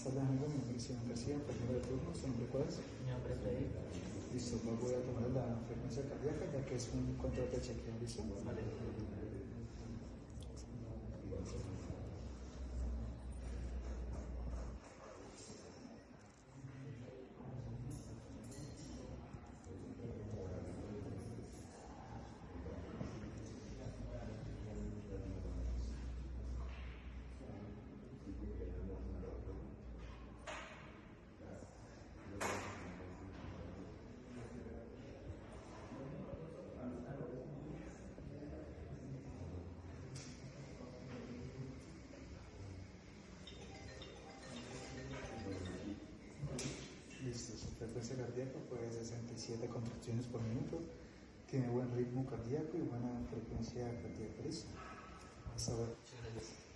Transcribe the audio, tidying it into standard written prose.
tardes, amigo. Mi nombre es Iván García, enfermero de turno. ¿Su nombre cuál es? Mi nombre es Freddy. Listo, pues voy a tomar la frecuencia cardíaca ya que es un control de chequeo. ¿Listo? Vale. Listo, su frecuencia cardíaca fue de 67 contracciones por minuto. Tiene buen ritmo cardíaco y buena frecuencia cardíaca. ¿Listo? Hasta luego. Muchas gracias.